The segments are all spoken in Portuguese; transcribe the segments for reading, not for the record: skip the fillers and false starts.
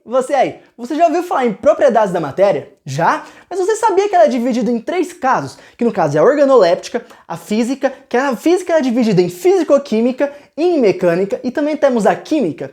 você aí, você já ouviu falar em propriedades da matéria? Já? Mas você sabia que ela é dividida em 3 casos? Que no caso é a organoléptica, a física, que a física é dividida em físico-química, em mecânica e também temos a química?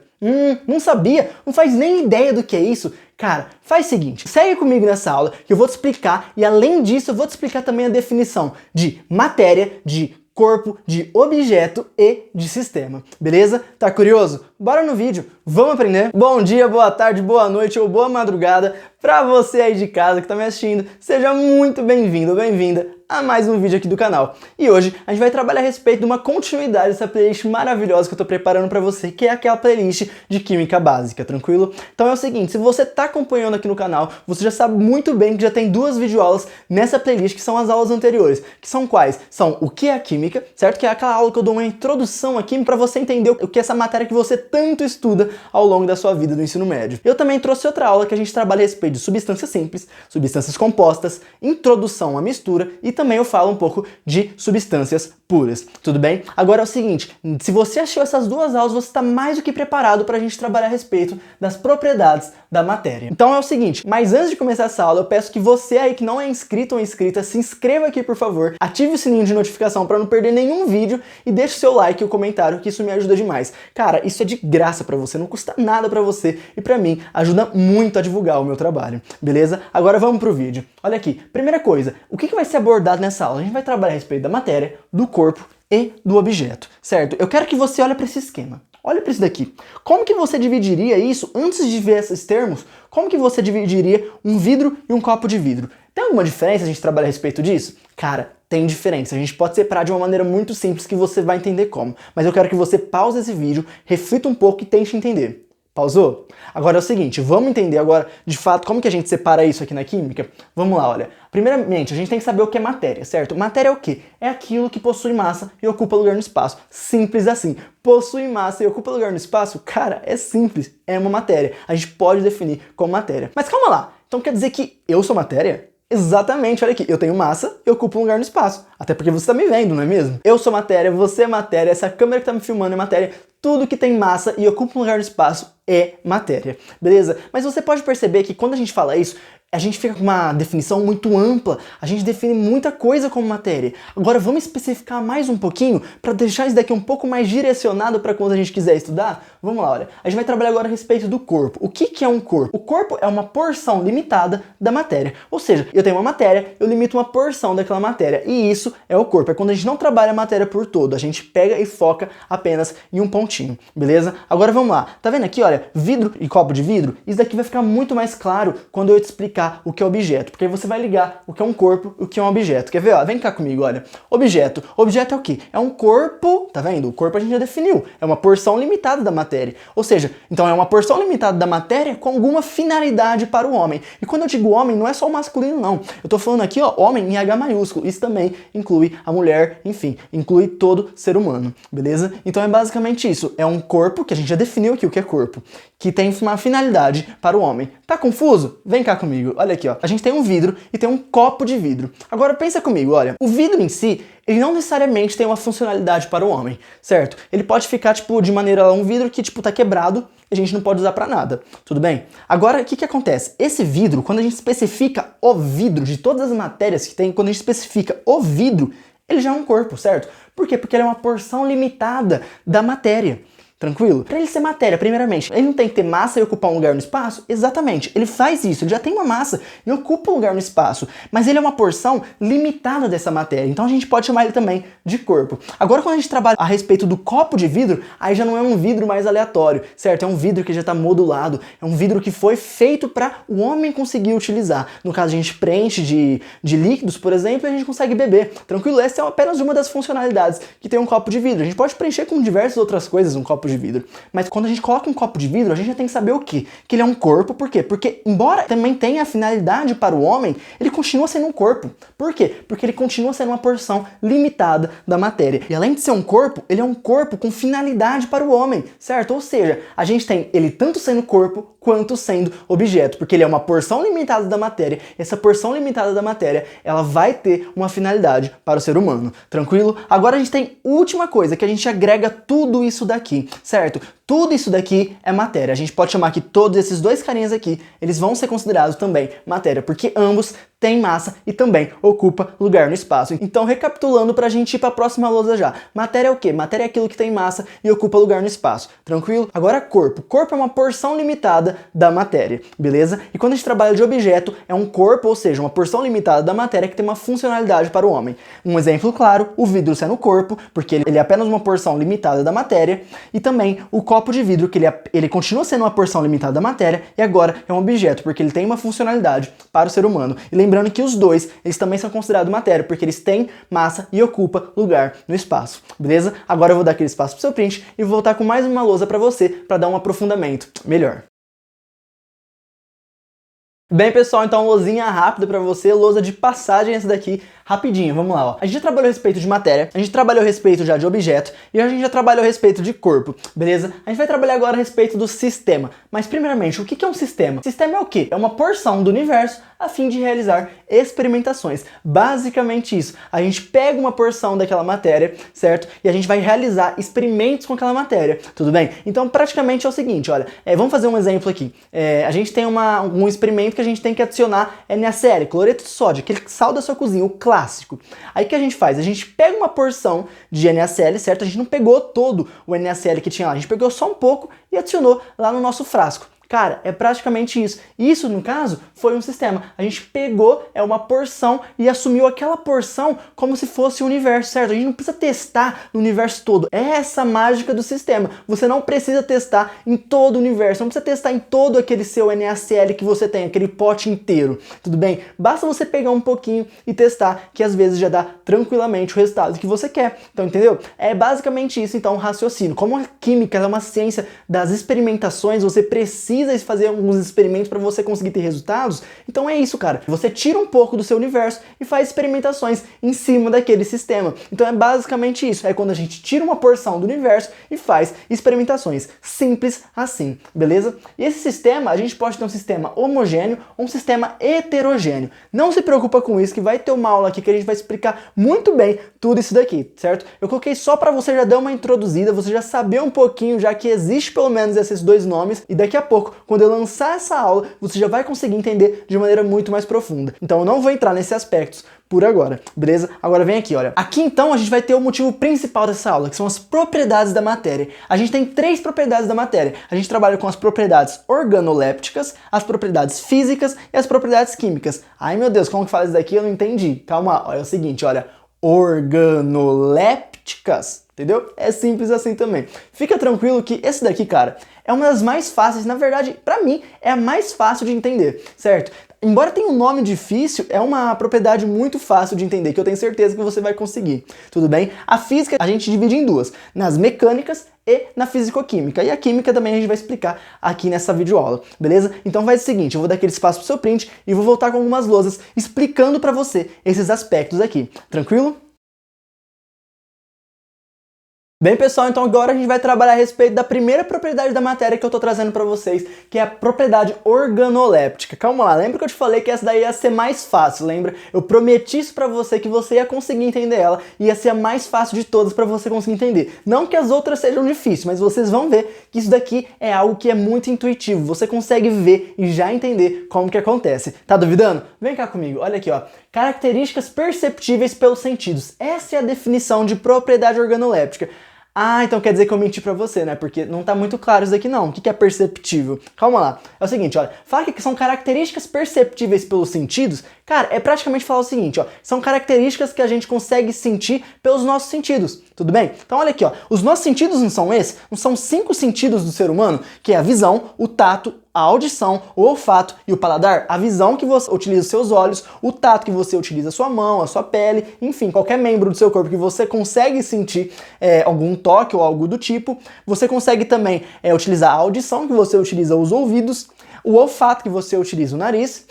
Não sabia? Não faz nem ideia do que é isso? Cara, faz o seguinte, segue comigo nessa aula que eu vou te explicar e além disso eu vou te explicar também a definição de matéria, de corpo, de objeto e de sistema, beleza? Tá curioso? Bora no vídeo, vamos aprender? Bom dia, boa tarde, boa noite ou boa madrugada pra você aí de casa que tá me assistindo. Seja muito bem-vindo ou bem-vinda a mais um vídeo aqui do canal. E hoje a gente vai trabalhar a respeito de uma continuidade dessa playlist maravilhosa que eu tô preparando pra você, que é aquela playlist de Química Básica, tranquilo? Então é o seguinte, se você tá acompanhando aqui no canal, você já sabe muito bem que já tem 2 videoaulas nessa playlist que são as aulas anteriores, que são quais? São o que é a Química, certo? Que é aquela aula que eu dou uma introdução aqui pra você entender o que é essa matéria que você tanto estuda ao longo da sua vida do ensino médio. Eu também trouxe outra aula que a gente trabalha a respeito de substâncias simples, substâncias compostas, introdução à mistura e também eu falo um pouco de substâncias puras, tudo bem? Agora é o seguinte, se você achou essas 2 aulas, você está mais do que preparado para a gente trabalhar a respeito das propriedades da matéria. Então é o seguinte, mas antes de começar essa aula, eu peço que você aí que não é inscrito ou inscrita, se inscreva aqui por favor, ative o sininho de notificação para não perder nenhum vídeo e deixe o seu like e o comentário, que isso me ajuda demais. Cara, isso é de graça para você, não custa nada para você e para mim ajuda muito a divulgar o meu trabalho, beleza? Agora vamos pro vídeo. Olha aqui, primeira coisa, o que vai ser abordado nessa aula? A gente vai trabalhar a respeito da matéria, do corpo e do objeto, certo? Eu quero que você olhe para esse esquema. Olha para isso daqui. Como que você dividiria isso, antes de ver esses termos, como que você dividiria um vidro e um copo de vidro? Tem alguma diferença a gente trabalhar a respeito disso? Cara, tem diferença. A gente pode separar de uma maneira muito simples que você vai entender como. Mas eu quero que você pause esse vídeo, reflita um pouco e tente entender. Pausou? Agora é o seguinte, vamos entender agora de fato como que a gente separa isso aqui na química? Vamos lá, olha. Primeiramente, a gente tem que saber o que é matéria, certo? Matéria é o quê? É aquilo que possui massa e ocupa lugar no espaço. Simples assim. Possui massa e ocupa lugar no espaço? Cara, é simples. É uma matéria. A gente pode definir como matéria. Mas calma lá. Então quer dizer que eu sou matéria? Exatamente, olha aqui, eu tenho massa e ocupo um lugar no espaço. Até porque você está me vendo, não é mesmo? Eu sou matéria, você é matéria, essa câmera que está me filmando é matéria. Tudo que tem massa e ocupa um lugar no espaço é matéria, beleza? Mas você pode perceber que quando a gente fala isso, a gente fica com uma definição muito ampla, a gente define muita coisa como matéria. Agora vamos especificar mais um pouquinho para deixar isso daqui um pouco mais direcionado para quando a gente quiser estudar? Vamos lá, olha. A gente vai trabalhar agora a respeito do corpo. O que é um corpo? O corpo é uma porção limitada da matéria. Ou seja, eu tenho uma matéria, eu limito uma porção daquela matéria. E isso é o corpo. É quando a gente não trabalha a matéria por todo, a gente pega e foca apenas em um pontinho, beleza? Agora vamos lá. Tá vendo aqui, olha, vidro e copo de vidro? Isso daqui vai ficar muito mais claro quando eu te explicar o que é objeto, porque aí você vai ligar o que é um corpo e o que é um objeto. Quer ver? Ó, vem cá comigo, olha. Objeto. Objeto é o quê? É um corpo, tá vendo? O corpo a gente já definiu. É uma porção limitada da matéria. Ou seja, então é uma porção limitada da matéria com alguma finalidade para o homem. E quando eu digo homem, não é só o masculino, não. Eu tô falando aqui, ó, homem em H maiúsculo. Isso também inclui a mulher, enfim, inclui todo ser humano, beleza? Então é basicamente isso. É um corpo, que a gente já definiu aqui o que é corpo, que tem uma finalidade para o homem. Tá confuso? Vem cá comigo. Olha aqui, ó. A gente tem um vidro e tem um copo de vidro. Agora pensa comigo, olha. O vidro em si, ele não necessariamente tem uma funcionalidade para o homem, certo? Ele pode ficar, tipo, de maneira um vidro que, tipo, tá quebrado e a gente não pode usar para nada. Tudo bem? Agora, o que acontece? Esse vidro, quando a gente especifica o vidro de todas as matérias que tem, quando a gente especifica o vidro, ele já é um corpo, certo? Por quê? Porque ele é uma porção limitada da matéria. Tranquilo? Para ele ser matéria, primeiramente, ele não tem que ter massa e ocupar um lugar no espaço? Exatamente, ele faz isso, ele já tem uma massa e ocupa um lugar no espaço, mas ele é uma porção limitada dessa matéria, então a gente pode chamar ele também de corpo. Agora quando a gente trabalha a respeito do copo de vidro, aí já não é um vidro mais aleatório, certo? É um vidro que já está modulado, é um vidro que foi feito para o homem conseguir utilizar. No caso a gente preenche de líquidos, por exemplo, e a gente consegue beber. Tranquilo? Essa é apenas uma das funcionalidades que tem um copo de vidro. A gente pode preencher com diversas outras coisas um copo de vidro. Mas quando a gente coloca um copo de vidro, a gente já tem que saber o quê? Que ele é um corpo, por quê? Porque embora também tenha a finalidade para o homem, ele continua sendo um corpo. Por quê? Porque ele continua sendo uma porção limitada da matéria. E além de ser um corpo, ele é um corpo com finalidade para o homem, certo? Ou seja, a gente tem ele tanto sendo corpo quanto sendo objeto, porque ele é uma porção limitada da matéria, e essa porção limitada da matéria, ela vai ter uma finalidade para o ser humano, tranquilo? Agora a gente tem última coisa, que a gente agrega tudo isso daqui, certo? Tudo isso daqui é matéria. A gente pode chamar que todos esses dois carinhas aqui, eles vão ser considerados também matéria, porque ambos têm massa e também ocupa lugar no espaço. Então, recapitulando pra gente ir pra próxima lousa já. Matéria é o quê? Matéria é aquilo que tem massa e ocupa lugar no espaço. Tranquilo? Agora, corpo. Corpo é uma porção limitada da matéria, beleza? E quando a gente trabalha de objeto, é um corpo, ou seja, uma porção limitada da matéria que tem uma funcionalidade para o homem. Um exemplo claro, o vidro sendo corpo, porque ele é apenas uma porção limitada da matéria, e também o copo de vidro, que ele continua sendo uma porção limitada da matéria, e agora é um objeto, porque ele tem uma funcionalidade para o ser humano. E lembrando que os dois, eles também são considerados matéria, porque eles têm massa e ocupam lugar no espaço, beleza? Agora eu vou dar aquele espaço pro seu print e vou voltar com mais uma lousa para você, para dar um aprofundamento melhor. Bem, pessoal, então lousinha rápida para você, lousa de passagem essa daqui, rapidinho, vamos lá, ó. A gente já trabalhou a respeito de matéria, a gente trabalhou a respeito já de objeto e a gente já trabalhou a respeito de corpo, beleza? A gente vai trabalhar agora a respeito do sistema. Mas primeiramente, o que é um sistema? Sistema é o quê? É uma porção do universo a fim de realizar experimentações. Basicamente isso. A gente pega uma porção daquela matéria, certo? E a gente vai realizar experimentos com aquela matéria, tudo bem? Então praticamente é o seguinte, olha, vamos fazer um exemplo aqui. A gente tem um experimento que a gente tem que adicionar NaCl, cloreto de sódio, aquele sal da sua cozinha, o clássico. Aí o que a gente faz? A gente pega uma porção de NaCl, certo? A gente não pegou todo o NaCl que tinha lá, a gente pegou só um pouco e adicionou lá no nosso frasco. Cara, é praticamente isso. Isso, no caso, foi um sistema. A gente pegou uma porção e assumiu aquela porção como se fosse o universo, certo? A gente não precisa testar no universo todo. É essa mágica do sistema. Você não precisa testar em todo o universo. Não precisa testar em todo aquele seu NaCl que você tem, aquele pote inteiro. Tudo bem? Basta você pegar um pouquinho e testar, que às vezes já dá tranquilamente o resultado que você quer. Então, entendeu? É basicamente isso, então, o raciocínio. Como a química é uma ciência das experimentações, você precisa fazer alguns experimentos para você conseguir ter resultados. Então é isso, cara. Você tira um pouco do seu universo e faz experimentações em cima daquele sistema. Então é basicamente isso. É quando a gente tira uma porção do universo e faz experimentações. Simples assim, beleza? E esse sistema, a gente pode ter um sistema homogêneo ou um sistema heterogêneo. Não se preocupa com isso, que vai ter uma aula aqui que a gente vai explicar muito bem tudo isso daqui, certo? Eu coloquei só para você já dar uma introduzida, você já saber um pouquinho, já que existe pelo menos esses dois nomes, e daqui a pouco, quando eu lançar essa aula, você já vai conseguir entender de maneira muito mais profunda. Então eu não vou entrar nesses aspectos por agora, beleza? Agora vem aqui, olha. Aqui então a gente vai ter o motivo principal dessa aula, que são as propriedades da matéria. A gente tem 3 propriedades da matéria. A gente trabalha com as propriedades organolépticas, as propriedades físicas e as propriedades químicas. Ai meu Deus, como que fala isso daqui? Eu não entendi. Calma, olha, é o seguinte, olha. Organolépticas, entendeu? É simples assim também. Fica tranquilo que esse daqui, cara, é uma das mais fáceis, na verdade, pra mim, é a mais fácil de entender, certo? Embora tenha um nome difícil, é uma propriedade muito fácil de entender, que eu tenho certeza que você vai conseguir, tudo bem? A física a gente divide em duas, nas mecânicas e na fisicoquímica. E a química também a gente vai explicar aqui nessa videoaula, beleza? Então faz o seguinte, eu vou dar aquele espaço pro seu print e vou voltar com algumas lousas explicando pra você esses aspectos aqui, tranquilo? Bem, pessoal, então agora a gente vai trabalhar a respeito da primeira propriedade da matéria que eu tô trazendo pra vocês, que é a propriedade organoléptica. Calma lá, lembra que eu te falei que essa daí ia ser mais fácil, lembra? Eu prometi isso pra você, que você ia conseguir entender ela, e ia ser a mais fácil de todas pra você conseguir entender. Não que as outras sejam difíceis, mas vocês vão ver que isso daqui é algo que é muito intuitivo, você consegue ver e já entender como que acontece. Tá duvidando? Vem cá comigo, olha aqui, ó. Características perceptíveis pelos sentidos. Essa é a definição de propriedade organoléptica. Ah, então quer dizer que eu menti pra você, né? Porque não tá muito claro isso daqui não. O que é perceptível? Calma lá. É o seguinte, olha. Falar que são características perceptíveis pelos sentidos, cara, é praticamente falar o seguinte, ó. São características que a gente consegue sentir pelos nossos sentidos. Tudo bem? Então olha aqui, ó. Os nossos sentidos não são esses? Não são 5 sentidos do ser humano? Que é a visão, o tato, a audição, o olfato e o paladar. A visão que você utiliza os seus olhos, o tato que você utiliza a sua mão, a sua pele, enfim, qualquer membro do seu corpo que você consegue sentir algum toque ou algo do tipo. Você consegue também utilizar a audição, que você utiliza os ouvidos, o olfato, que você utiliza o nariz,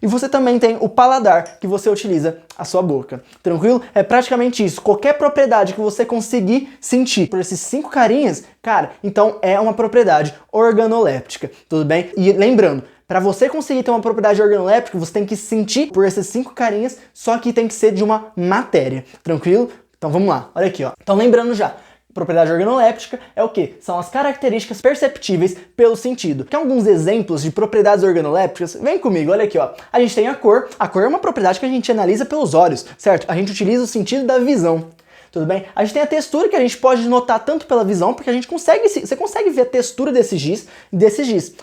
E você também tem o paladar, que você utiliza a sua boca. Tranquilo? É praticamente isso. Qualquer propriedade que você conseguir sentir por esses 5 carinhas, cara, então é uma propriedade organoléptica. Tudo bem? E lembrando, para você conseguir ter uma propriedade organoléptica, você tem que sentir por esses 5 carinhas, só que tem que ser de uma matéria. Tranquilo? Então vamos lá. Olha aqui, ó. Então lembrando já, propriedade organoléptica é o quê? São as características perceptíveis pelo sentido. Quer alguns exemplos de propriedades organolépticas? Vem comigo, olha aqui, ó. A gente tem a cor. A cor é uma propriedade que a gente analisa pelos olhos, certo? A gente utiliza o sentido da visão. Tudo bem? A gente tem a textura, que a gente pode notar tanto pela visão, porque a gente consegue, você consegue ver a textura desse giz,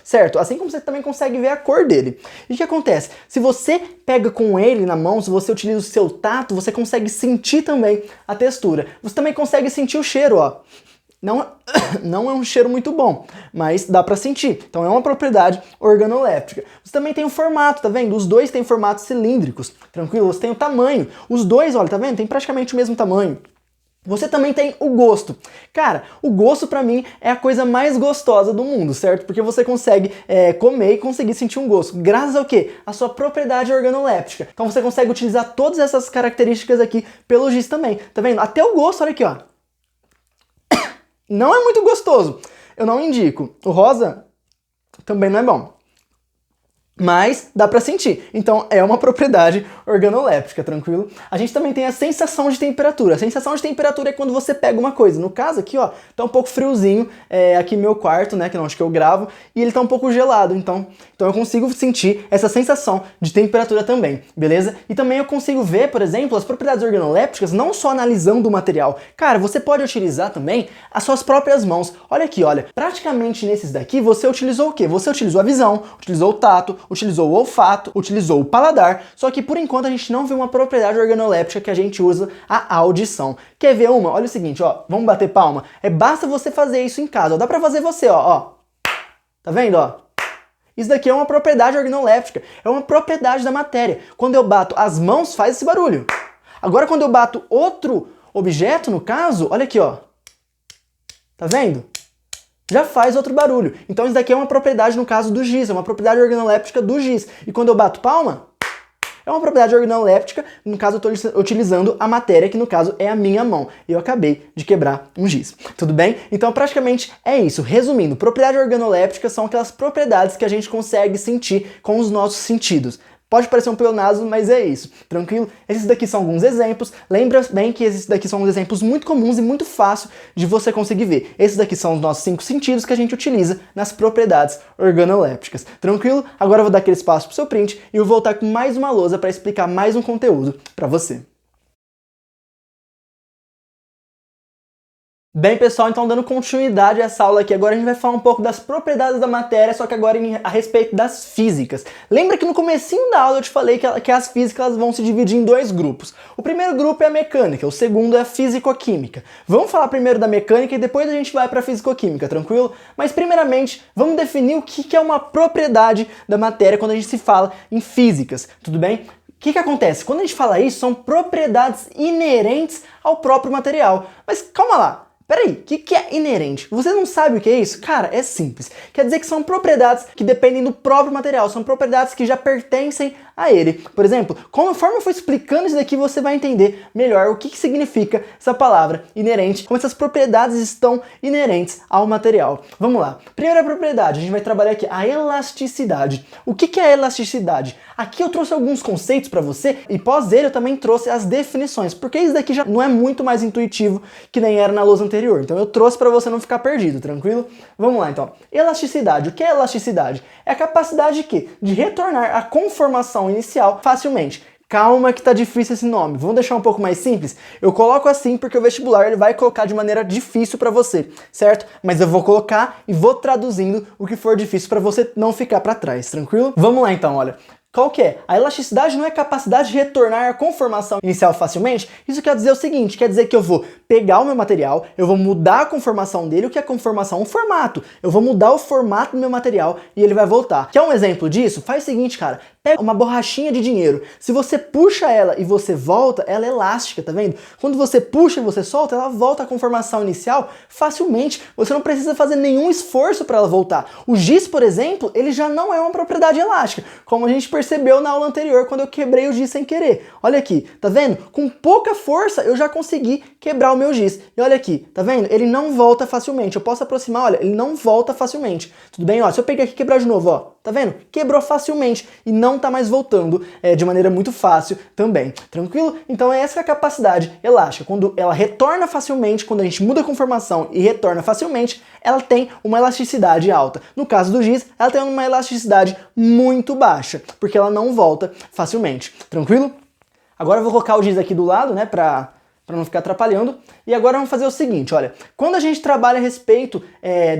certo? Assim como você também consegue ver a cor dele. E o que acontece? Se você pega com ele na mão, se você utiliza o seu tato, você consegue sentir também a textura. Você também consegue sentir o cheiro, ó. Não é um cheiro muito bom, mas dá pra sentir. Então é uma propriedade organoléptica. Você também tem o formato, tá vendo? Os dois têm formatos cilíndricos, tranquilo? Você tem o tamanho. Os dois, olha, tá vendo? Tem praticamente o mesmo tamanho. Você também tem o gosto. Cara, o gosto pra mim é a coisa mais gostosa do mundo, certo? Porque você consegue comer e conseguir sentir um gosto. Graças ao quê? A sua propriedade organoléptica. Então você consegue utilizar todas essas características aqui pelo giz também. Tá vendo? Até o gosto, olha aqui, ó. Não é muito gostoso. Eu não indico. O rosa também não é bom. Mas dá pra sentir. Então é uma propriedade organoléptica, tranquilo? A gente também tem a sensação de temperatura. A sensação de temperatura é quando você pega uma coisa. No caso aqui, ó, tá um pouco friozinho aqui meu quarto, né, que é onde que eu gravo, e ele tá um pouco gelado. Então eu consigo sentir essa sensação de temperatura também, beleza? E também eu consigo ver, por exemplo, as propriedades organolépticas não só analisando o material. Cara, você pode utilizar também as suas próprias mãos. Olha aqui, olha. Praticamente nesses daqui você utilizou o quê? Você utilizou a visão, utilizou o tato, utilizou o olfato, utilizou o paladar, só que por enquanto a gente não vê uma propriedade organoléptica que a gente usa a audição. Quer ver uma? Olha o seguinte, ó, vamos bater palma? Basta você fazer isso em casa, ó. Dá pra fazer você, ó. Tá vendo, ó? Isso daqui é uma propriedade organoléptica, é uma propriedade da matéria. Quando eu bato as mãos, faz esse barulho. Agora quando eu bato outro objeto, no caso, olha aqui, ó. Tá vendo? Já faz outro barulho. Então isso daqui é uma propriedade, no caso do giz, é uma propriedade organoléptica do giz. E quando eu bato palma, é uma propriedade organoléptica, no caso eu estou utilizando a matéria, que no caso é a minha mão. E eu acabei de quebrar um giz. Tudo bem? Então praticamente é isso. Resumindo, propriedade organoléptica são aquelas propriedades que a gente consegue sentir com os nossos sentidos. Pode parecer um pleonasmo, mas é isso, tranquilo? Esses daqui são alguns exemplos. Lembra bem que esses daqui são exemplos muito comuns e muito fácil de você conseguir ver. Esses daqui são os nossos 5 sentidos que a gente utiliza nas propriedades organolépticas. Tranquilo? Agora eu vou dar aquele espaço pro seu print e eu vou voltar com mais uma lousa para explicar mais um conteúdo para você. Bem, pessoal, então dando continuidade a essa aula aqui, agora a gente vai falar um pouco das propriedades da matéria, só que agora a respeito das físicas. Lembra que no comecinho da aula eu te falei que as físicas elas vão se dividir em 2 grupos. O primeiro grupo é a mecânica, o segundo é a físico-química. Vamos falar primeiro da mecânica e depois a gente vai para a físico-química, tranquilo? Mas primeiramente, vamos definir o que é uma propriedade da matéria quando a gente se fala em físicas, tudo bem? O que acontece? Quando a gente fala isso, são propriedades inerentes ao próprio material. Mas calma lá. Peraí, o que é inerente? Você não sabe o que é isso? Cara, é simples. Quer dizer que são propriedades que dependem do próprio material, são propriedades que já pertencem a ele. Por exemplo, conforme eu for explicando isso daqui, você vai entender melhor o que significa essa palavra inerente, como essas propriedades estão inerentes ao material. Vamos lá. Primeira propriedade, a gente vai trabalhar aqui a elasticidade. O que é a elasticidade? Aqui eu trouxe alguns conceitos para você e pós ele eu também trouxe as definições, porque isso daqui já não é muito mais intuitivo que nem era na lousa anterior. Então eu trouxe para você não ficar perdido, tranquilo? Vamos lá então. Elasticidade. O que é elasticidade? É a capacidade de quê? De retornar à conformação inicial facilmente. Calma que tá difícil esse nome. Vamos deixar um pouco mais simples? Eu coloco assim porque o vestibular ele vai colocar de maneira difícil para você, certo? Mas eu vou colocar e vou traduzindo o que for difícil para você não ficar para trás, tranquilo? Vamos lá então, olha. Qual que é? A elasticidade não é a capacidade de retornar à conformação inicial facilmente? Isso quer dizer o seguinte, quer dizer que eu vou pegar o meu material, eu vou mudar a conformação dele. O que é conformação? Um formato. Eu vou mudar o formato do meu material e ele vai voltar. Quer um exemplo disso? Faz o seguinte, cara. Pega uma borrachinha de dinheiro. Se você puxa ela e você volta, ela é elástica, tá vendo? Quando você puxa e você solta, ela volta à conformação inicial facilmente. Você não precisa fazer nenhum esforço para ela voltar. O giz, por exemplo, ele já não é uma propriedade elástica, como a gente percebeu na aula anterior quando eu quebrei o giz sem querer. Olha aqui, tá vendo? Com pouca força eu já consegui quebrar o meu giz. E olha aqui, tá vendo? Ele não volta facilmente. Eu posso aproximar, olha, ele não volta facilmente. Tudo bem? Ó, se eu pegar aqui e quebrar de novo, ó, tá vendo? Quebrou facilmente e não tá mais voltando de maneira muito fácil também. Tranquilo? Então essa é a capacidade elástica. Quando ela retorna facilmente, quando a gente muda a conformação e retorna facilmente, ela tem uma elasticidade alta. No caso do giz, ela tem uma elasticidade muito baixa, porque ela não volta facilmente. Tranquilo? Agora eu vou colocar o giz aqui do lado, né, para não ficar atrapalhando. E agora vamos fazer o seguinte, olha. Quando a gente trabalha a respeito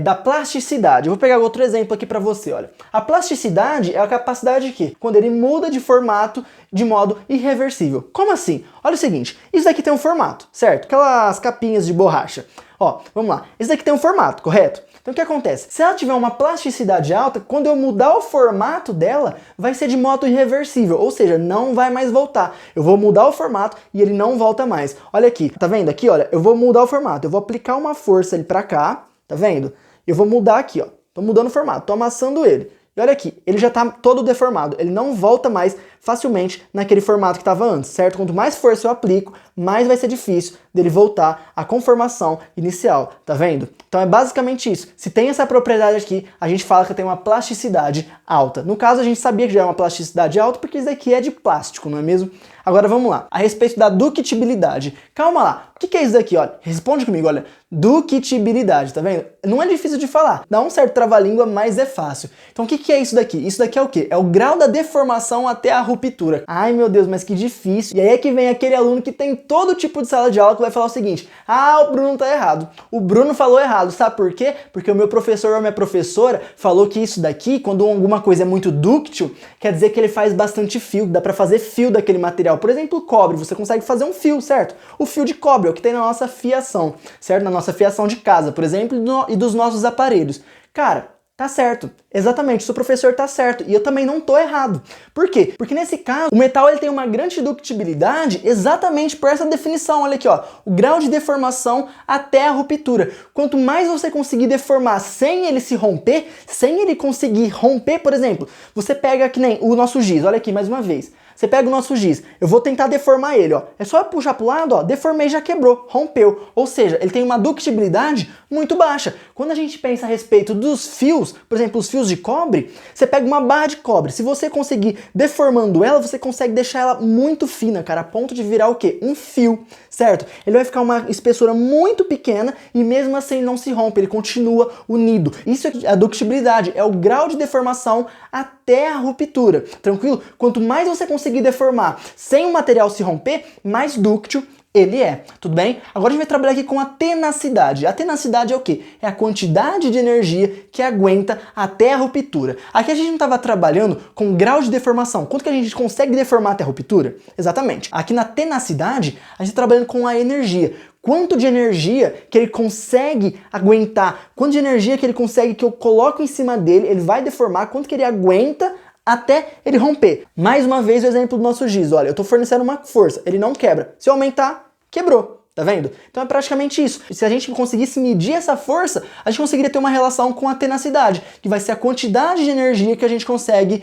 da plasticidade, eu vou pegar outro exemplo aqui para você, olha. A plasticidade é a capacidade que, quando ele muda de formato de modo irreversível. Como assim? Olha o seguinte, isso daqui tem um formato, certo? Aquelas capinhas de borracha. Ó, vamos lá. Esse daqui tem um formato, correto? Então o que acontece? Se ela tiver uma plasticidade alta, quando eu mudar o formato dela, vai ser de modo irreversível, ou seja, não vai mais voltar. Eu vou mudar o formato e ele não volta mais. Olha aqui, tá vendo aqui, olha? Eu vou mudar o formato, eu vou aplicar uma força ali pra cá, tá vendo? Eu vou mudar aqui, ó. Tô mudando o formato, tô amassando ele. E olha aqui, ele já tá todo deformado, ele não volta mais facilmente naquele formato que estava antes, certo? Quanto mais força eu aplico, mais vai ser difícil dele voltar à conformação inicial, tá vendo? Então é basicamente isso. Se tem essa propriedade aqui, a gente fala que tem uma plasticidade alta. No caso, a gente sabia que já é uma plasticidade alta porque isso daqui é de plástico, não é mesmo? Agora vamos lá, a respeito da ductibilidade. Calma lá, o que é isso daqui? Olha, responde comigo, olha. Ductibilidade, tá vendo? Não é difícil de falar, dá um certo trava-língua, mas é fácil. Então o que é isso daqui? Isso daqui é o quê? É o grau da deformação até a ruptura. Ai meu Deus, mas que difícil. E aí é que vem aquele aluno que tem todo tipo de sala de aula que vai falar o seguinte: ah, o Bruno tá errado. O Bruno falou errado, sabe por quê? Porque o meu professor ou a minha professora falou que isso daqui, quando alguma coisa é muito dúctil, quer dizer que ele faz bastante fio, dá pra fazer fio daquele material. Por exemplo, o cobre, você consegue fazer um fio, certo? O fio de cobre é o que tem na nossa fiação, certo? Na nossa fiação de casa, por exemplo, e dos nossos aparelhos. Cara, tá certo. Exatamente, seu professor tá certo. E eu também não tô errado. Por quê? Porque nesse caso, o metal ele tem uma grande ductibilidade exatamente por essa definição. Olha aqui, ó. O grau de deformação até a ruptura. Quanto mais você conseguir deformar sem ele se romper, sem ele conseguir romper, por exemplo, você pega que nem o nosso giz. Olha aqui, mais uma vez. Você pega o nosso giz, eu vou tentar deformar ele, ó. É só puxar pro lado, ó, deformei e já quebrou, rompeu. Ou seja, ele tem uma ductibilidade muito baixa. Quando a gente pensa a respeito dos fios, por exemplo, os fios de cobre, você pega uma barra de cobre. Se você conseguir deformando ela, você consegue deixar ela muito fina, cara, a ponto de virar o quê? Um fio, certo? Ele vai ficar uma espessura muito pequena e mesmo assim não se rompe, ele continua unido. Isso é a ductibilidade, é o grau de deformação até a ruptura, tranquilo? Quanto mais você conseguir deformar sem o material se romper, mais dúctil ele é, tudo bem? Agora a gente vai trabalhar aqui com a tenacidade. A tenacidade é o quê? É a quantidade de energia que aguenta até a ruptura. Aqui a gente não estava trabalhando com grau de deformação. Quanto que a gente consegue deformar até a ruptura? Exatamente. Aqui na tenacidade, a gente está trabalhando com a energia. Quanto de energia que ele consegue aguentar, quanto de energia que ele consegue que eu coloco em cima dele, ele vai deformar, quanto que ele aguenta até ele romper. Mais uma vez o exemplo do nosso giz, olha, eu estou fornecendo uma força, ele não quebra. Se eu aumentar, quebrou. Tá vendo? Então é praticamente isso. Se a gente conseguisse medir essa força, a gente conseguiria ter uma relação com a tenacidade, que vai ser a quantidade de energia que a gente consegue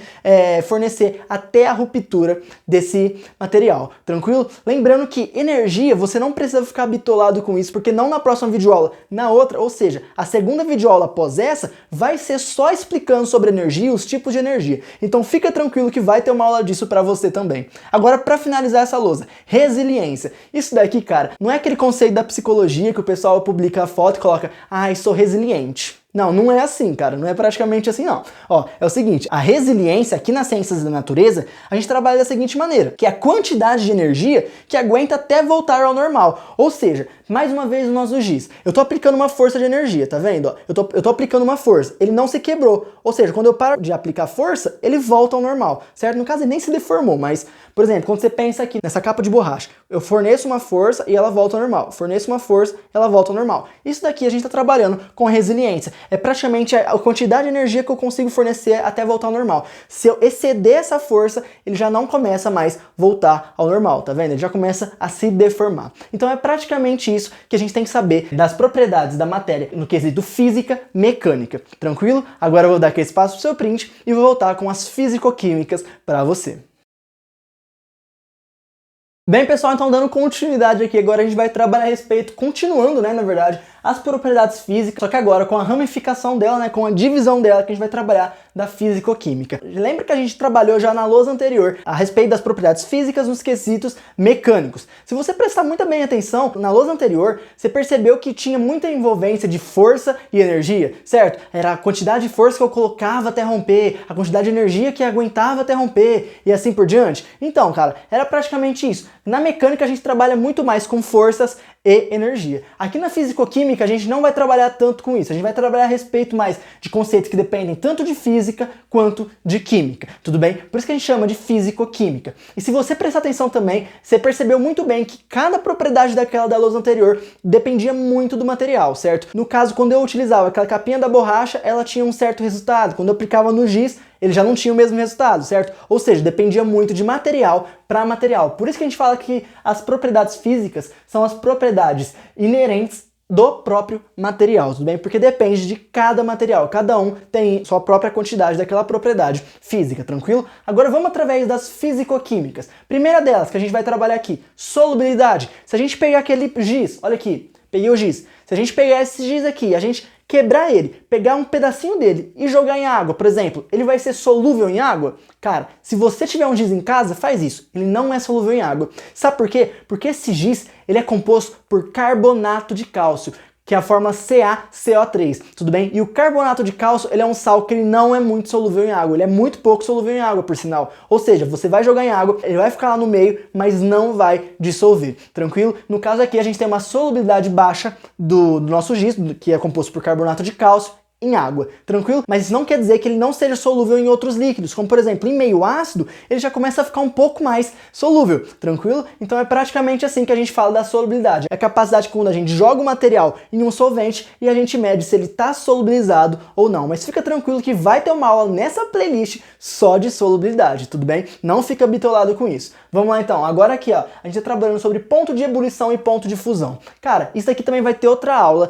fornecer até a ruptura desse material. Tranquilo? Lembrando que energia, você não precisa ficar bitolado com isso, porque não na próxima videoaula, na outra, ou seja, a segunda videoaula após essa, vai ser só explicando sobre energia e os tipos de energia. Então fica tranquilo que vai ter uma aula disso pra você também. Agora, pra finalizar essa lousa, resiliência. Isso daqui, cara, não é aquele conceito da psicologia que o pessoal publica a foto e coloca, ai, sou resiliente. Não, não é assim, cara. Não é praticamente assim, não. Ó, é o seguinte, a resiliência aqui nas ciências da natureza, a gente trabalha da seguinte maneira, que é a quantidade de energia que aguenta até voltar ao normal. Ou seja, mais uma vez o nosso giz. Eu tô aplicando uma força de energia, tá vendo? Ó, eu tô aplicando uma força. Ele não se quebrou. Ou seja, quando eu paro de aplicar força, ele volta ao normal, certo? No caso, ele nem se deformou, mas, por exemplo, quando você pensa aqui nessa capa de borracha, eu forneço uma força e ela volta ao normal. Forneço uma força e ela volta ao normal. Isso daqui a gente tá trabalhando com resiliência. É praticamente a quantidade de energia que eu consigo fornecer até voltar ao normal. Se eu exceder essa força, ele já não começa mais voltar ao normal, tá vendo? Ele já começa a se deformar. Então é praticamente isso que a gente tem que saber das propriedades da matéria no quesito física mecânica. Tranquilo? Agora eu vou dar aqui espaço pro seu print e vou voltar com as físico-químicas para você. Bem, pessoal, então dando continuidade aqui, agora a gente vai trabalhar a respeito, continuando, né, na verdade, as propriedades físicas, só que agora com a ramificação dela, né, com a divisão dela, que a gente vai trabalhar da físico-química. Lembra que a gente trabalhou já na lousa anterior a respeito das propriedades físicas nos quesitos mecânicos. Se você prestar muito bem atenção, na lousa anterior, você percebeu que tinha muita envolvência de força e energia, certo? Era a quantidade de força que eu colocava até romper, a quantidade de energia que aguentava até romper, e assim por diante. Então, cara, era praticamente isso. Na mecânica a gente trabalha muito mais com forças e energia. Aqui na físico-química a gente não vai trabalhar tanto com isso, a gente vai trabalhar a respeito mais de conceitos que dependem tanto de física quanto de química, tudo bem? Por isso que a gente chama de físico-química. E se você prestar atenção também, você percebeu muito bem que cada propriedade daquela da lousa anterior dependia muito do material, certo? No caso, quando eu utilizava aquela capinha da borracha, ela tinha um certo resultado. Quando eu aplicava no giz, ele já não tinha o mesmo resultado, certo? Ou seja, dependia muito de material para material. Por isso que a gente fala que as propriedades físicas são as propriedades inerentes do próprio material, tudo bem? Porque depende de cada material, cada um tem sua própria quantidade daquela propriedade física, tranquilo? Agora vamos através das físico-químicas. Primeira delas que a gente vai trabalhar aqui, solubilidade. Se a gente pegar aquele giz, olha aqui, peguei o giz. Se a gente pegar esse giz aqui, a gente quebrar ele, pegar um pedacinho dele e jogar em água, por exemplo, ele vai ser solúvel em água? Cara, se você tiver um giz em casa, faz isso. Ele não é solúvel em água. Sabe por quê? Porque esse giz, ele é composto por carbonato de cálcio, que é a forma CaCO3, tudo bem? E o carbonato de cálcio, ele é um sal que ele não é muito solúvel em água, ele é muito pouco solúvel em água, por sinal. Ou seja, você vai jogar em água, ele vai ficar lá no meio, mas não vai dissolver, tranquilo? No caso aqui, a gente tem uma solubilidade baixa do nosso giz, que é composto por carbonato de cálcio, em água, tranquilo? Mas isso não quer dizer que ele não seja solúvel em outros líquidos, como por exemplo, em meio ácido, ele já começa a ficar um pouco mais solúvel, tranquilo? Então é praticamente assim que a gente fala da solubilidade. É a capacidade quando a gente joga o material em um solvente e a gente mede se ele está solubilizado ou não. Mas fica tranquilo que vai ter uma aula nessa playlist só de solubilidade, tudo bem? Não fica bitolado com isso. Vamos lá então, agora aqui ó, a gente está trabalhando sobre ponto de ebulição e ponto de fusão. Cara, isso aqui também vai ter outra aula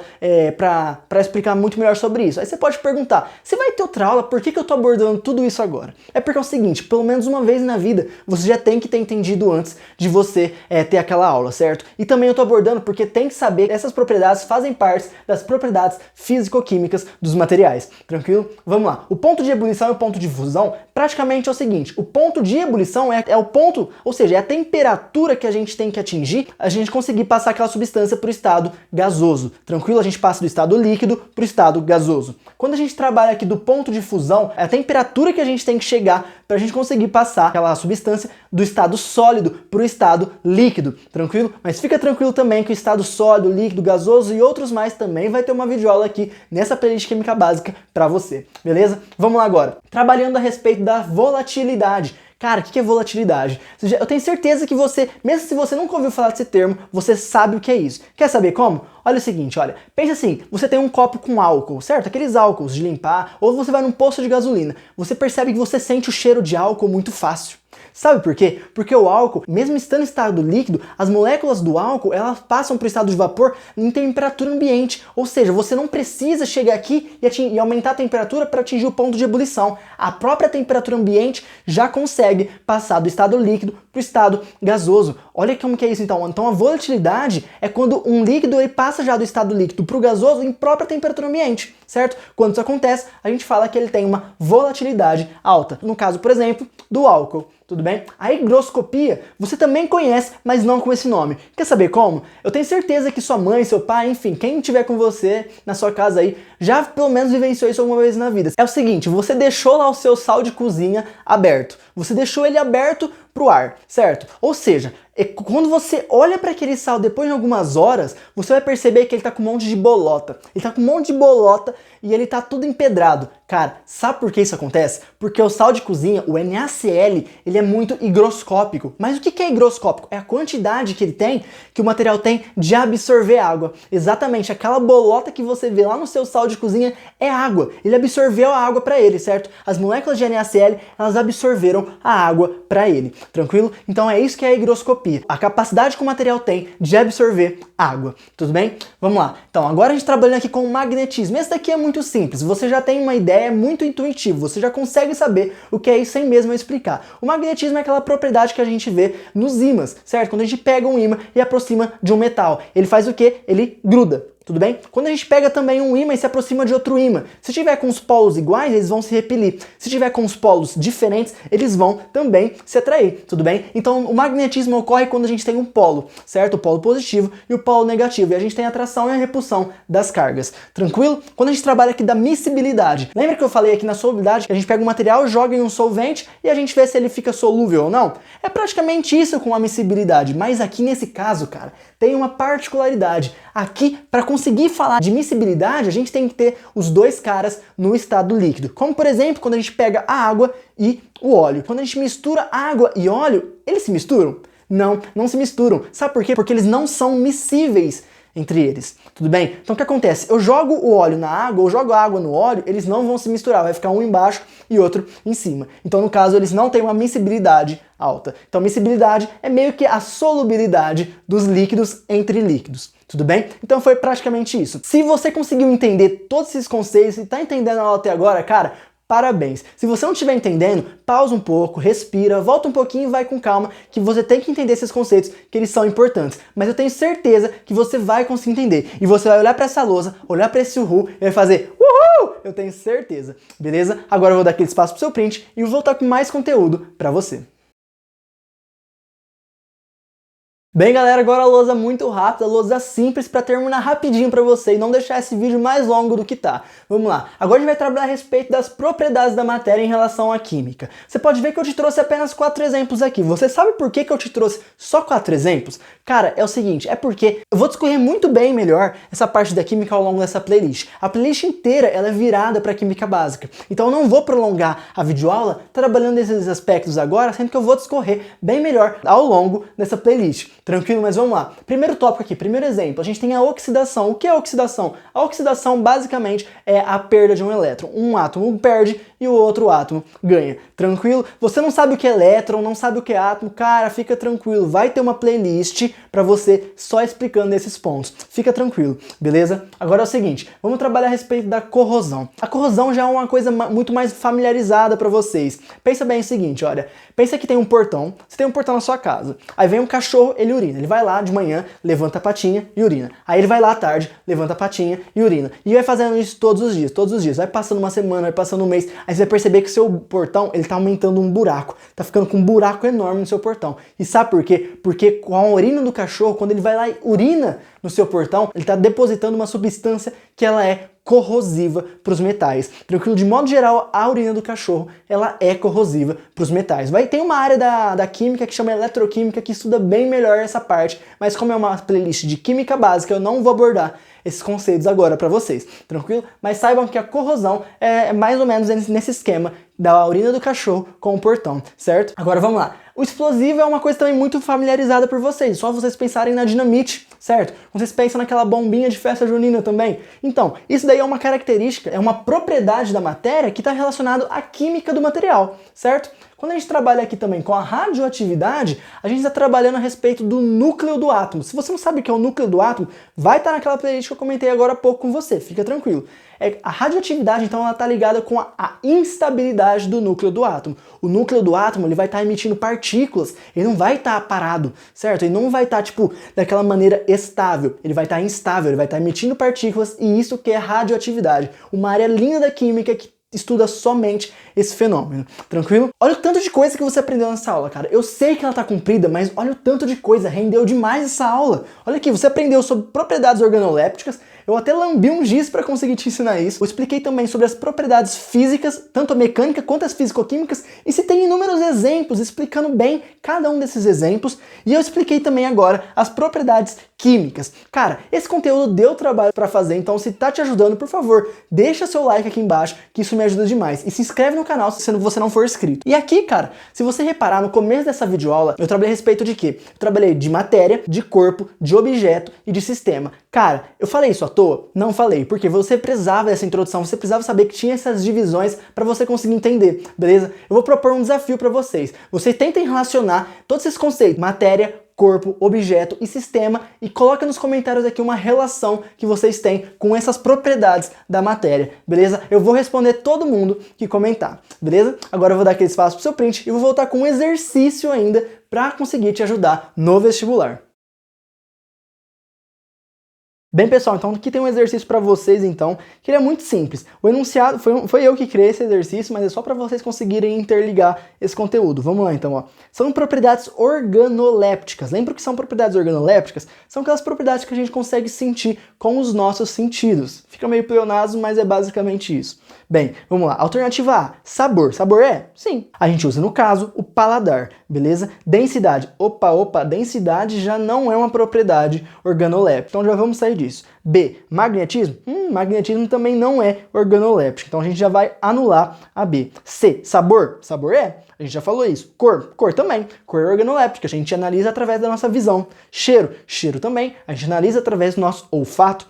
para explicar muito melhor sobre isso. Aí você pode perguntar, se vai ter outra aula, por que eu tô abordando tudo isso agora? É porque é o seguinte, pelo menos uma vez na vida, você já tem que ter entendido antes de você ter aquela aula, certo? E também eu tô abordando porque tem que saber que essas propriedades fazem parte das propriedades físico-químicas dos materiais, tranquilo? Vamos lá, o ponto de ebulição e o ponto de fusão praticamente é o seguinte, o ponto de ebulição é o ponto, ou seja, é a temperatura que a gente tem que atingir, a gente conseguir passar aquela substância para o estado gasoso, tranquilo? A gente passa do estado líquido para o estado gasoso. Quando a gente trabalha aqui do ponto de fusão, é a temperatura que a gente tem que chegar para a gente conseguir passar aquela substância do estado sólido para o estado líquido, tranquilo? Mas fica tranquilo também que o estado sólido, líquido, gasoso e outros mais também vai ter uma videoaula aqui nessa playlist química básica para você, beleza? Vamos lá agora. Trabalhando a respeito da volatilidade. Cara, o que é volatilidade? Eu tenho certeza que você, mesmo se você nunca ouviu falar desse termo, você sabe o que é isso. Quer saber como? Olha o seguinte, olha, pensa assim, você tem um copo com álcool, certo? Aqueles álcools de limpar, ou você vai num posto de gasolina, você percebe que você sente o cheiro de álcool muito fácil. Sabe por quê? Porque o álcool, mesmo estando em estado líquido, as moléculas do álcool, elas passam para o estado de vapor em temperatura ambiente. Ou seja, você não precisa chegar aqui e aumentar a temperatura para atingir o ponto de ebulição. A própria temperatura ambiente já consegue passar do estado líquido para o estado gasoso. Olha como que é isso então. Então a volatilidade é quando um líquido ele passa já do estado líquido para o gasoso em própria temperatura ambiente, certo? Quando isso acontece, a gente fala que ele tem uma volatilidade alta. No caso, por exemplo, do álcool. Tudo bem? A higroscopia você também conhece, mas não com esse nome. Quer saber como? Eu tenho certeza que sua mãe, seu pai, enfim, quem estiver com você na sua casa aí, já pelo menos vivenciou isso alguma vez na vida. É o seguinte, você deixou lá o seu sal de cozinha aberto. Você deixou ele aberto pro ar, certo? Ou seja, E quando você olha para aquele sal depois de algumas horas, você vai perceber que ele tá com um monte de bolota. Ele tá com um monte de bolota e ele tá tudo empedrado. Cara, sabe por que isso acontece? Porque o sal de cozinha, o NaCl, ele é muito higroscópico. Mas o que é higroscópico? É a quantidade que ele tem, que o material tem de absorver água. Exatamente, aquela bolota que você vê lá no seu sal de cozinha é água. Ele absorveu a água para ele, certo? As moléculas de NaCl, elas absorveram a água para ele. Tranquilo? Então é isso que é a higroscopia. A capacidade que o material tem de absorver água. Tudo bem? Vamos lá. Então, agora a gente trabalhando aqui com o magnetismo. Esse daqui é muito simples. Você já tem uma ideia, é muito intuitivo. Você já consegue saber o que é isso sem mesmo eu explicar. O magnetismo é aquela propriedade que a gente vê nos ímãs, certo? Quando a gente pega um ímã e aproxima de um metal, ele faz o quê? Ele gruda. Tudo bem? Quando a gente pega também um ímã e se aproxima de outro ímã, se tiver com os polos iguais, eles vão se repelir. Se tiver com os polos diferentes, eles vão também se atrair. Tudo bem? Então o magnetismo ocorre quando a gente tem um polo, certo? O polo positivo e o polo negativo. E a gente tem a atração e a repulsão das cargas. Tranquilo? Quando a gente trabalha aqui da miscibilidade, lembra que eu falei aqui na solubilidade que a gente pega um material, joga em um solvente e a gente vê se ele fica solúvel ou não? É praticamente isso com a miscibilidade. Mas aqui nesse caso, cara, tem uma particularidade. Aqui, para conseguir falar de miscibilidade, a gente tem que ter os dois caras no estado líquido. Como, por exemplo, quando a gente pega a água e o óleo. Quando a gente mistura água e óleo, eles se misturam? Não, não se misturam. Sabe por quê? Porque eles não são miscíveis entre eles. Tudo bem? Então o que acontece? Eu jogo o óleo na água, ou jogo a água no óleo, eles não vão se misturar, vai ficar um embaixo e outro em cima. Então no caso eles não têm uma miscibilidade alta. Então miscibilidade é meio que a solubilidade dos líquidos entre líquidos. Tudo bem? Então foi praticamente isso. Se você conseguiu entender todos esses conceitos e tá entendendo a aula até agora, cara, parabéns! Se você não estiver entendendo, pausa um pouco, respira, volta um pouquinho e vai com calma, que você tem que entender esses conceitos, que eles são importantes. Mas eu tenho certeza que você vai conseguir entender. E você vai olhar para essa lousa, olhar para esse uhul e vai fazer uhul! Eu tenho certeza. Beleza? Agora eu vou dar aquele espaço pro seu print e vou voltar com mais conteúdo para você. Bem, galera, agora a lousa muito rápida, a lousa simples para terminar rapidinho para você e não deixar esse vídeo mais longo do que tá. Vamos lá. Agora a gente vai trabalhar a respeito das propriedades da matéria em relação à química. Você pode ver que eu te trouxe apenas 4 exemplos aqui. Você sabe por que eu te trouxe só 4 exemplos? Cara, é o seguinte, é porque eu vou discorrer muito bem melhor essa parte da química ao longo dessa playlist. A playlist inteira ela é virada para química básica. Então eu não vou prolongar a videoaula trabalhando esses aspectos agora, sendo que eu vou discorrer bem melhor ao longo dessa playlist. Tranquilo? Mas vamos lá. Primeiro tópico aqui, primeiro exemplo, a gente tem a oxidação. O que é a oxidação? A oxidação basicamente é a perda de um elétron. Um átomo perde e o outro átomo ganha. Tranquilo? Você não sabe o que é elétron, não sabe o que é átomo, cara, fica tranquilo. Vai ter uma playlist para você só explicando esses pontos. Fica tranquilo, beleza? Agora é o seguinte, vamos trabalhar a respeito da corrosão. A corrosão já é uma coisa muito mais familiarizada para vocês. Pensa bem o seguinte, olha, pensa que tem um portão, você tem um portão na sua casa. Aí vem um cachorro, ele urina. Ele vai lá de manhã, levanta a patinha e urina. Aí ele vai lá à tarde, levanta a patinha e urina. E vai fazendo isso todos os dias, todos os dias. Vai passando uma semana, vai passando um mês. Aí você vai perceber que o seu portão, ele tá aumentando um buraco. Tá ficando com um buraco enorme no seu portão. E sabe por quê? Porque com a urina do cachorro, quando ele vai lá e urina no seu portão, ele tá depositando uma substância que ela é corrosiva para os metais. Tranquilo? De modo geral, a urina do cachorro, ela é corrosiva para os metais. Tem uma área da química que chama eletroquímica que estuda bem melhor essa parte, mas como é uma playlist de química básica, eu não vou abordar esses conceitos agora para vocês, tranquilo? Mas saibam que a corrosão é mais ou menos nesse esquema da urina do cachorro com o portão, certo? Agora vamos lá. O explosivo é uma coisa também muito familiarizada por vocês, só vocês pensarem na dinamite, certo? Vocês pensam naquela bombinha de festa junina também. Então, isso daí é uma característica, é uma propriedade da matéria que está relacionada à química do material, certo? Quando a gente trabalha aqui também com a radioatividade, a gente está trabalhando a respeito do núcleo do átomo. Se você não sabe o que é o núcleo do átomo, vai estar naquela playlist que eu comentei agora há pouco com você, fica tranquilo. A radioatividade, então, ela está ligada com a instabilidade do núcleo do átomo. O núcleo do átomo, ele vai estar emitindo partículas, ele não vai estar parado, certo? Ele não vai estar, tipo, daquela maneira estável, ele vai estar instável, ele vai estar emitindo partículas, e isso que é radioatividade. Uma área linda da química que estuda somente esse fenômeno, tranquilo? Olha o tanto de coisa que você aprendeu nessa aula, cara. Eu sei que ela tá comprida, mas olha o tanto de coisa, rendeu demais essa aula. Olha aqui, você aprendeu sobre propriedades organolépticas, Eu até lambi um giz para conseguir te ensinar isso. Eu expliquei também sobre as propriedades físicas, tanto a mecânica quanto as físico-químicas, e citei inúmeros exemplos explicando bem cada um desses exemplos. E eu expliquei também agora as propriedades químicas. Cara, esse conteúdo deu trabalho para fazer, então se tá te ajudando, por favor, deixa seu like aqui embaixo, que isso me ajuda demais. E se inscreve no canal se você não for inscrito. E aqui, cara, se você reparar, no começo dessa videoaula, eu trabalhei a respeito de quê? Eu trabalhei de matéria, de corpo, de objeto e de sistema. Cara, eu falei isso à toa? Não falei, porque você precisava dessa introdução, você precisava saber que tinha essas divisões para você conseguir entender, beleza? Eu vou propor um desafio para vocês. Vocês tentem relacionar todos esses conceitos, matéria, corpo, objeto e sistema, e coloca nos comentários aqui uma relação que vocês têm com essas propriedades da matéria, beleza? Eu vou responder todo mundo que comentar, beleza? Agora eu vou dar aquele espaço pro seu print e vou voltar com um exercício ainda para conseguir te ajudar no vestibular. Bem, pessoal, então aqui tem um exercício para vocês, então, que ele é muito simples. O enunciado, foi eu que criei esse exercício, mas é só para vocês conseguirem interligar esse conteúdo. Vamos lá, então, ó. São propriedades organolépticas. Lembra que são propriedades organolépticas? São aquelas propriedades que a gente consegue sentir com os nossos sentidos. Fica meio pleonasmo, mas é basicamente isso. Bem, vamos lá. Alternativa A, sabor. Sabor é? Sim. A gente usa, no caso, o paladar, beleza? Densidade. Opa, densidade já não é uma propriedade organoléptica. Então já vamos sair disso. B, magnetismo? Magnetismo também não é organoléptico. Então a gente já vai anular a B. C, sabor? Sabor é? A gente já falou isso. Cor? Cor também. Cor é organoléptica. A gente analisa através da nossa visão. Cheiro? Cheiro também. A gente analisa através do nosso olfato.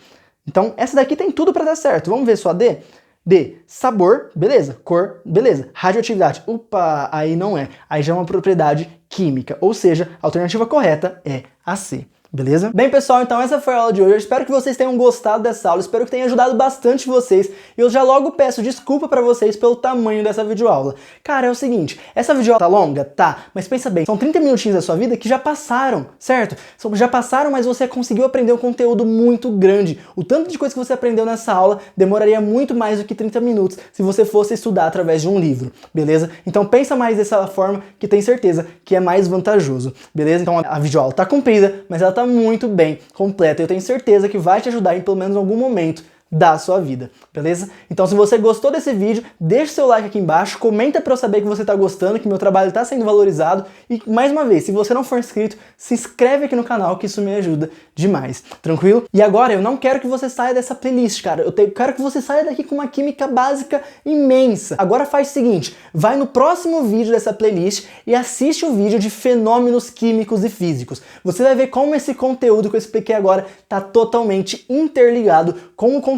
Então essa daqui tem tudo para dar certo. Vamos ver só a D? D, sabor, beleza. Cor, beleza. Radioatividade, opa, aí não é. Aí já é uma propriedade química, ou seja, a alternativa correta é a C. Beleza? Bem, pessoal, então essa foi a aula de hoje. Eu espero que vocês tenham gostado dessa aula, espero que tenha ajudado bastante vocês. E eu já logo peço desculpa pra vocês pelo tamanho dessa videoaula. Cara, é o seguinte, essa videoaula tá longa? Tá, mas pensa bem, são 30 minutinhos da sua vida que já passaram, certo? Já passaram, mas você conseguiu aprender um conteúdo muito grande. O tanto de coisa que você aprendeu nessa aula demoraria muito mais do que 30 minutos se você fosse estudar através de um livro, beleza? Então pensa mais dessa forma que tem certeza que é mais vantajoso, beleza? Então a videoaula tá comprida, mas ela tá muito bem completa. Eu tenho certeza que vai te ajudar em pelo menos algum momento da sua vida, beleza? Então se você gostou desse vídeo, deixa seu like aqui embaixo, comenta para eu saber que você tá gostando, que meu trabalho tá sendo valorizado e, mais uma vez, se você não for inscrito, se inscreve aqui no canal que isso me ajuda demais, tranquilo? E agora eu não quero que você saia dessa playlist, cara, quero que você saia daqui com uma química básica imensa. Agora faz o seguinte, vai no próximo vídeo dessa playlist e assiste o vídeo de fenômenos químicos e físicos. Você vai ver como esse conteúdo que eu expliquei agora tá totalmente interligado com o conteúdo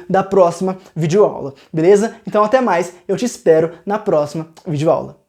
da próxima videoaula, beleza? Então até mais, eu te espero na próxima videoaula.